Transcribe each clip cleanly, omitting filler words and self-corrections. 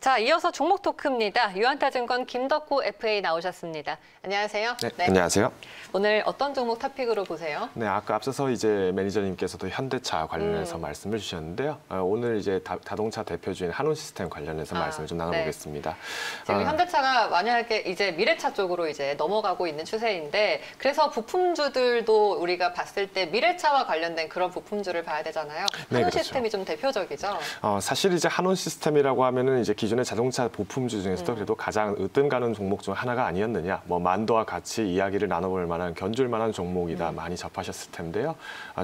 자, 이어서 종목 토크입니다. 유한타증권 김덕구 FA 나오셨습니다. 안녕하세요. 네, 안녕하세요. 오늘 어떤 종목 토픽으로 보세요? 네, 아까 앞서서 이제 매니저님께서도 현대차 관련해서 말씀을 주셨는데요. 오늘 이제 자동차 대표주인 한온시스템 관련해서 말씀을 좀 나눠보겠습니다. 지금 현대차가 만약에 이제 미래차 쪽으로 이제 넘어가고 있는 추세인데, 그래서 부품주들도 우리가 봤을 때 미래차와 관련된 그런 부품주를 봐야 되잖아요. 한온시스템이 좀 대표적이죠. 사실 이제 한온시스템이라고 하면은 이제 기존의 자동차 부품주 중에서도 그래도 가장 으뜸 가는 종목 중 하나가 아니었느냐. 뭐 만도와 같이 이야기를 나눠볼 만한 견줄 만한 종목이다 많이 접하셨을 텐데요.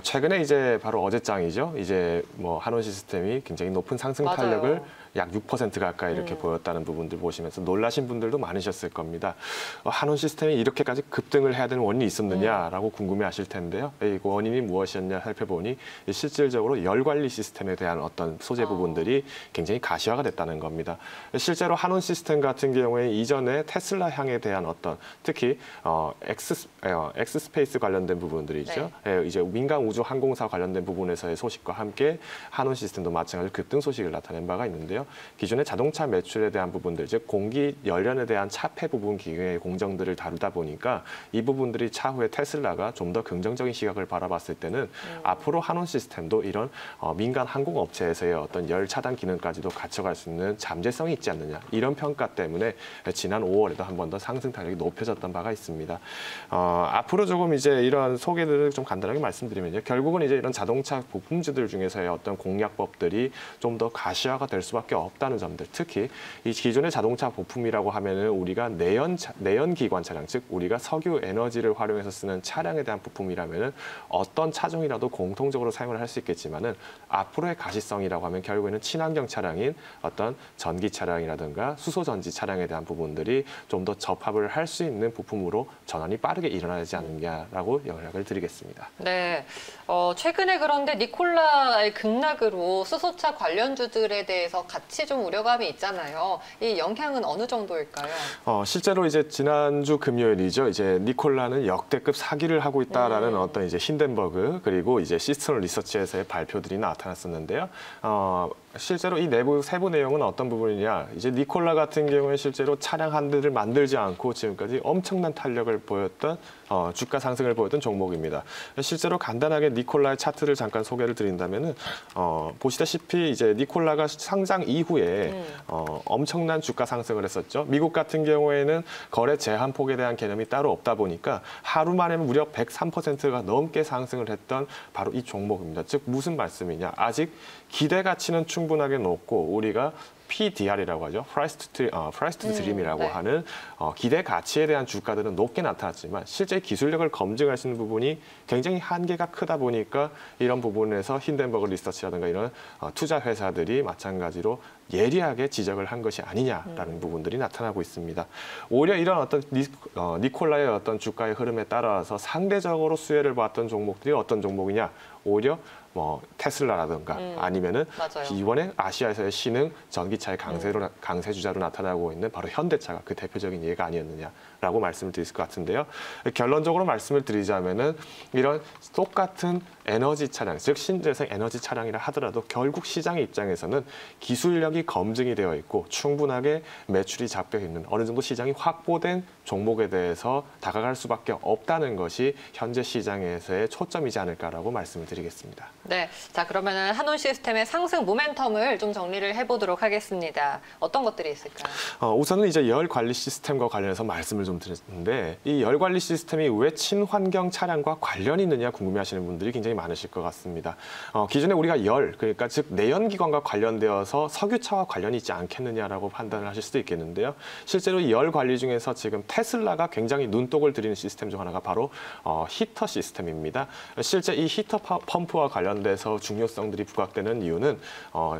최근에 이제 바로 어제장이죠. 이제 뭐 한온시스템이 굉장히 높은 상승 탄력을 약 6% 가까이 이렇게 보였다는 부분들 보시면서 놀라신 분들도 많으셨을 겁니다. 한온시스템이 이렇게까지 급등을 해야 되는 원인이 있었느냐라고 궁금해하실 텐데요. 이 원인이 무엇이었냐 살펴보니 실질적으로 열관리 시스템에 대한 어떤 소재 부분들이 굉장히 가시화가 됐다는 겁니다. 실제로 한온시스템 같은 경우에 이전에 테슬라 향에 대한 어떤 특히 엑스스페이스 관련된 부분들이죠. 이제 민간 우주 항공사 관련된 부분에서의 소식과 함께 한온시스템도 마찬가지로 급등 소식을 나타낸 바가 있는데요. 기존의 자동차 매출에 대한 부분들, 즉 공기 연련에 대한 차폐 부분 기계의 공정들을 다루다 보니까 이 부분들이 차후에 테슬라가 좀 더 긍정적인 시각을 바라봤을 때는 앞으로 한온시스템도 이런 민간 항공업체에서의 어떤 열 차단 기능까지도 갖춰갈 수 있는 잠재성이 있지 않느냐, 이런 평가 때문에 지난 5월에도 한 번 더 상승 탄력이 높여졌던 바가 있습니다. 앞으로 조금 이제 이런 소개들을 좀 간단하게 말씀드리면요. 결국은 이제 이런 자동차 부품주들 중에서의 어떤 공략법들이 좀 더 가시화가 될 수밖에 없다는 점들, 특히 이 기존의 자동차 부품이라고 하면은 우리가 내연기관 차량, 즉 우리가 석유 에너지를 활용해서 쓰는 차량에 대한 부품이라면은 어떤 차종이라도 공통적으로 사용을 할 수 있겠지만은 앞으로의 가시성이라고 하면 결국에는 친환경 차량인 어떤 전기 차량이라든가 수소 전지 차량에 대한 부분들이 좀 더 접합을 할 수 있는 부품으로 전환이 빠르게 일어나지 않느냐라고 영향을 드리겠습니다. 네, 최근에 그런데 니콜라의 급락으로 수소차 관련주들에 대해서 같이 좀 우려감이 있잖아요. 이 영향은 어느 정도일까요? 실제로 이제 지난주 금요일이죠. 이제 니콜라는 역대급 사기를 하고 있다라는 어떤 이제 힌덴버그 그리고 이제 시스템 리서치에서의 발표들이 나타났었는데요. 실제로 이 내부 세부 내용은 어떤 부분이냐? 이제 니콜라 같은 경우에 실제로 차량 한 대를 만들지 않고 지금까지 엄청난 탄력을 보였던 주가 상승을 보였던 종목입니다. 실제로 간단하게 니콜라의 차트를 잠깐 소개를 드린다면은 보시다시피 이제 니콜라가 상장 이후에 엄청난 주가 상승을 했었죠. 미국 같은 경우에는 거래 제한 폭에 대한 개념이 따로 없다 보니까 하루 만에 무려 103%가 넘게 상승을 했던 바로 이 종목입니다. 즉 무슨 말씀이냐? 아직 기대 가치는 충분하게 높고 우리가 PDR이라고 하죠. Price to Dream이라고 하는 기대 가치에 대한 주가들은 높게 나타났지만 실제 기술력을 검증할 수 있는 부분이 굉장히 한계가 크다 보니까 이런 부분에서 힌덴버그 리서치라든가 이런 투자 회사들이 마찬가지로 예리하게 지적을 한 것이 아니냐라는 부분들이 나타나고 있습니다. 오히려 이런 어떤 니콜라의 어떤 주가의 흐름에 따라서 상대적으로 수혜를 봤던 종목들이 어떤 종목이냐? 오히려 뭐 테슬라라든가 아니면은 이번에 아시아에서의 신흥 전기차의 강세주자로 나타나고 있는 바로 현대차가 그 대표적인 예가 아니었느냐라고 말씀을 드릴 것 같은데요. 결론적으로 말씀을 드리자면은 이런 똑같은 에너지 차량, 즉 신재생 에너지 차량이라 하더라도 결국 시장의 입장에서는 기술력이 검증이 되어 있고 충분하게 매출이 잡혀 있는 어느 정도 시장이 확보된 종목에 대해서 다가갈 수밖에 없다는 것이 현재 시장에서의 초점이지 않을까라고 말씀을 드리겠습니다. 네, 자 그러면은 한온시스템의 상승 모멘텀을 좀 정리를 해보도록 하겠습니다. 어떤 것들이 있을까요? 우선은 이제 열 관리 시스템과 관련해서 말씀을 좀 드렸는데 이 열 관리 시스템이 왜 친환경 차량과 관련이 있느냐 궁금해하시는 분들이 굉장히 많으실 것 같습니다. 기존에 우리가 그러니까 즉 내연기관과 관련되어서 석유차와 관련이 있지 않겠느냐라고 판단을 하실 수도 있겠는데요. 실제로 이 열 관리 중에서 지금 테슬라가 굉장히 눈독을 들이는 시스템 중 하나가 바로 히터 시스템입니다. 실제 이 히터 펌프와 관련돼서 중요성들이 부각되는 이유는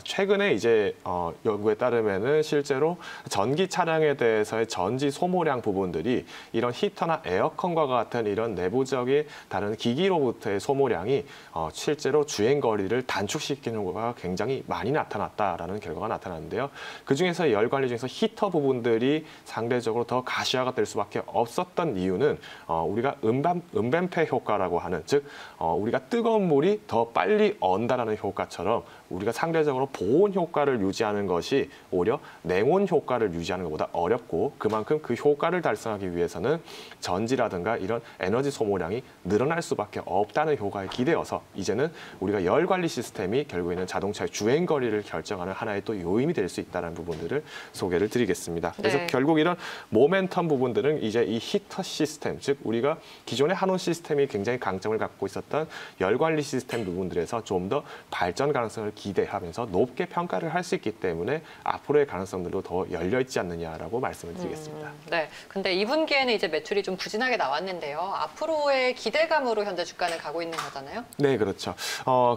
최근에 이제 연구에 따르면은 실제로 전기 차량에 대해서의 전지 소모량 부분들이 이런 히터나 에어컨과 같은 이런 내부적인 다른 기기로부터의 소모량이 실제로 주행 거리를 단축시키는 것가 굉장히 많이 나타났다라는 결과가 나타났는데요. 그 중에서 열 관리 중에서 히터 부분들이 상대적으로 더 가시화가 될 수밖에 없었던 이유는 우리가 음반패 효과라고 하는 즉 우리가 뜨거운 결과물이 더 빨리 언다라는 효과처럼 우리가 상대적으로 보온 효과를 유지하는 것이 오히려 냉온 효과를 유지하는 것보다 어렵고 그만큼 그 효과를 달성하기 위해서는 전지라든가 이런 에너지 소모량이 늘어날 수밖에 없다는 효과에 기대어서 이제는 우리가 열 관리 시스템이 결국에는 자동차의 주행 거리를 결정하는 하나의 또 요인이 될 수 있다는 부분들을 소개를 드리겠습니다. 그래서 네. 결국 이런 모멘텀 부분들은 이제 이 히터 시스템, 즉 우리가 기존의 한온 시스템이 굉장히 강점을 갖고 있었던 열 관리 시스템 부분들에서 좀 더 발전 가능성을 기대하면서 높게 평가를 할 수 있기 때문에 앞으로의 가능성들도 더 열려 있지 않느냐라고 말씀을 드리겠습니다. 네. 근데 2분기에는 이제 매출이 좀 부진하게 나왔는데요. 앞으로의 기대감으로 현재 주가는 가고 있는 거잖아요. 네, 그렇죠.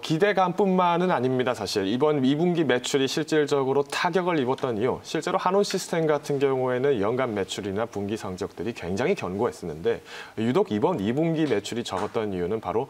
기대감뿐만은 아닙니다. 사실 이번 2분기 매출이 실질적으로 타격을 입었던 이유, 실제로 한온 시스템 같은 경우에는 연간 매출이나 분기 성적들이 굉장히 견고했었는데 유독 이번 2분기 매출이 적었던 이유는 바로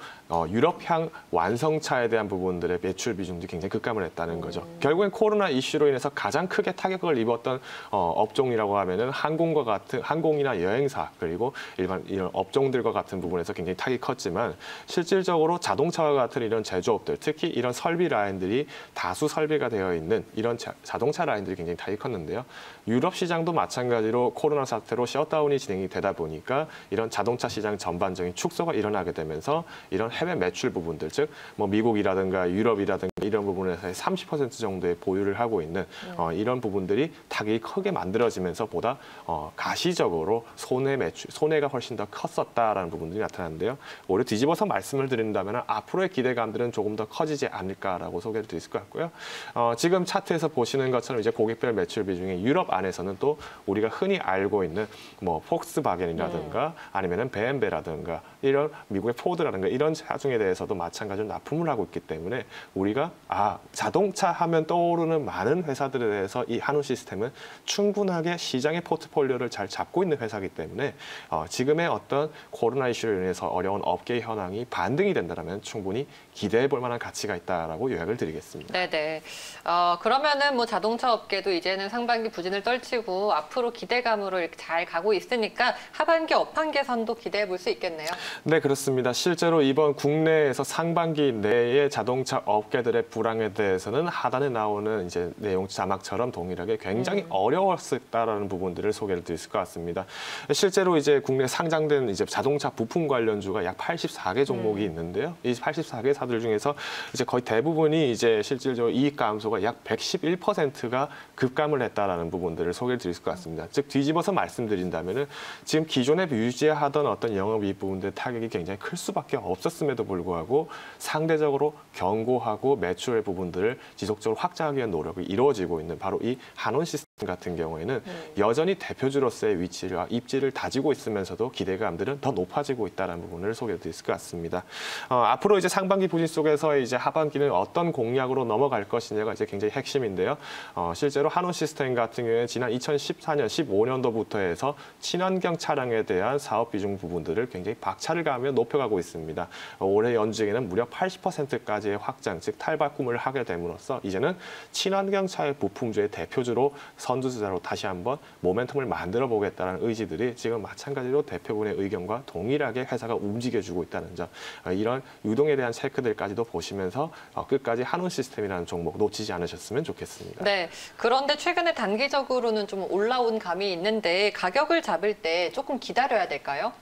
유럽향 완성차에 대한 부분들의 매출 비중도 굉장히 급감을 했다는 거죠. 결국엔 코로나 이슈로 인해서 가장 크게 타격을 입었던 업종이라고 하면은 항공이나 여행사 그리고 일반 이런 업종들과 같은 부분에서 굉장히 타격이 컸지만 실질적으로 자동차와 같은 이런 제조업들, 특히 이런 설비 라인들이 다수 설비가 되어 있는 이런 자동차 라인들이 굉장히 타격이 컸는데요. 유럽 시장도 마찬가지로 코로나 사태로 셧다운이 진행이 되다 보니까 이런 자동차 시장 전반적인 축소가 일어나게 되면서 이런 해외 매출 부분들, 즉 뭐 미국이라든가 유럽이라든가 이런 부분에서 30% 정도의 보유를 하고 있는 이런 부분들이 타격이 크게 만들어지면서 보다 가시적으로 손해가 훨씬 더 컸었다라는 부분들이 나타나는데요. 오히려 뒤집어서 말씀을 드린다면 앞으로의 기대감들은 조금 더 커지지 않을까라고 소개를 드릴 것 같고요. 지금 차트에서 보시는 것처럼 이제 고객별 매출 비중이 유럽 안에서는 또 우리가 흔히 알고 있는 뭐 폭스바겐이라든가 아니면은 베엠베라든가 이런 미국의 포드라든가 이런 차종에 대해서도 마찬가지로 납품을 하고 있기 때문에 우리가 자동차 하면 떠오르는 많은 회사들에 대해서 이 한우 시스템은 충분하게 시장의 포트폴리오를 잘 잡고 있는 회사이기 때문에 지금의 어떤 코로나 이슈로 인해서 어려운 업계 현황이 반등이 된다면 충분히 기대해 볼 만한 가치가 있다라고 요약을 드리겠습니다. 네네. 그러면은 뭐 자동차 업계도 이제는 상반기 부진을 떨치고 앞으로 기대감으로 이렇게 잘 가고 있으니까 하반기 업황 개선도 기대해 볼 수 있겠네요. 네, 그렇습니다. 실제로 이번 국내에서 상반기 내의 자동차 업계들의 불황에 대해서는 하단에 나오는 이제 내용 자막처럼 동일하게 굉장히 어려웠었다라는 부분들을 소개를 드릴 것 같습니다. 실제로 이제 국내 상장된 이제 자동차 부품 관련주가 약 84개 종목이 있는데요. 이 84개 사들 중에서 이제 거의 대부분이 이제 실질적으로 이익 감소가 약 111%가 급감을 했다라는 부분들을 소개를 드릴 것 같습니다. 즉 뒤집어서 말씀드린다면은 지금 기존에 유지하던 어떤 영업이익 부분들의 타격이 굉장히 클 수밖에 없었음에도 불구하고 상대적으로 견고하고 매출의 부분들을 지속적으로 확장하기 위한 노력이 이루어지고 있는 바로 이 한온 시스템 같은 경우에는 여전히 대표주로서의 위치와 입지를 다지고 있으면서도 기대감들은 더 높아지고 있다는 부분을 소개해드릴 것 같습니다. 앞으로 이제 상반기 부진 속에서 이제 하반기는 어떤 공략으로 넘어갈 것이냐가 이제 굉장히 핵심인데요. 실제로 한온 시스템 같은 경우에 지난 2014년, 15년도부터 해서 친환경 차량에 대한 사업 비중 부분들을 굉장히 박차를 가하며 높여가고 있습니다. 올해 연중에는 무려 80%까지의 확장, 즉 탈바꿈을 하게 됨으로써 이제는 친환경 차의 부품주의 대표주로 선두주자로 다시 한번 모멘텀을 만들어 보겠다는 의지들이 지금 마찬가지로 대표분의 의견과 동일하게 회사가 움직여주고 있다는 점, 이런 유동에 대한 체크들까지도 보시면서 끝까지 한온 시스템이라는 종목 놓치지 않으셨으면 좋겠습니다. 네. 그런데 최근에 단기적으로는 좀 올라온 감이 있는데 가격을 잡을 때 조금 기다려야 될까요?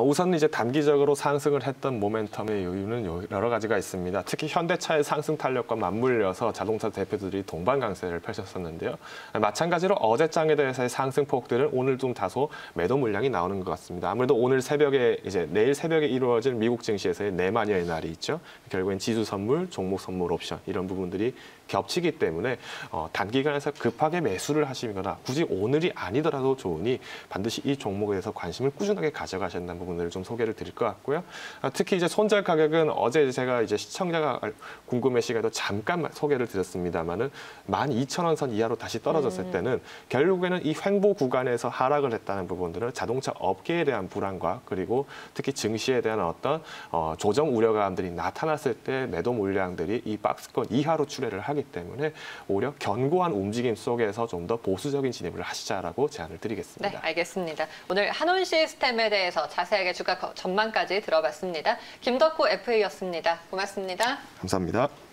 우선 이제 단기적으로 상승을 했던 모멘텀의 이유는 여러 가지가 있습니다. 특히 현대차의 상승 탄력과 맞물려서 자동차 대표들이 동반 강세를 펼쳤었는데요. 마찬가지로 어제장에 대해서의 상승폭들은 오늘 좀 다소 매도 물량이 나오는 것 같습니다. 아무래도 오늘 새벽에 이제 내일 새벽에 이루어질 미국 증시에서의 내마녀의 날이 있죠. 결국엔 지수 선물, 종목 선물 옵션 이런 부분들이 겹치기 때문에 단기간에서 급하게 매수를 하시거나 굳이 오늘이 아니더라도 좋으니 반드시 이 종목에 대해서 관심을 꾸준하게 가져가셔야 한다는 부분들을 좀 소개를 드릴 것 같고요. 특히 이제 손절 가격은 어제 제가 이제 시청자가 궁금해시가도 잠깐 소개를 드렸습니다만은 12,000원 선 이하로 다시 떨어졌을 때 번째는 결국에는 이 횡보 구간에서 하락을 했다는 부분들은 자동차 업계에 대한 불안과 그리고 특히 증시에 대한 어떤 조정 우려감들이 나타났을 때 매도 물량들이 이 박스권 이하로 출회를 하기 때문에 오히려 견고한 움직임 속에서 좀 더 보수적인 진입을 하시자라고 제안을 드리겠습니다. 네, 알겠습니다. 오늘 한온 시스템에 대해서 자세하게 주가 전망까지 들어봤습니다. 김덕호 FA였습니다. 고맙습니다. 감사합니다.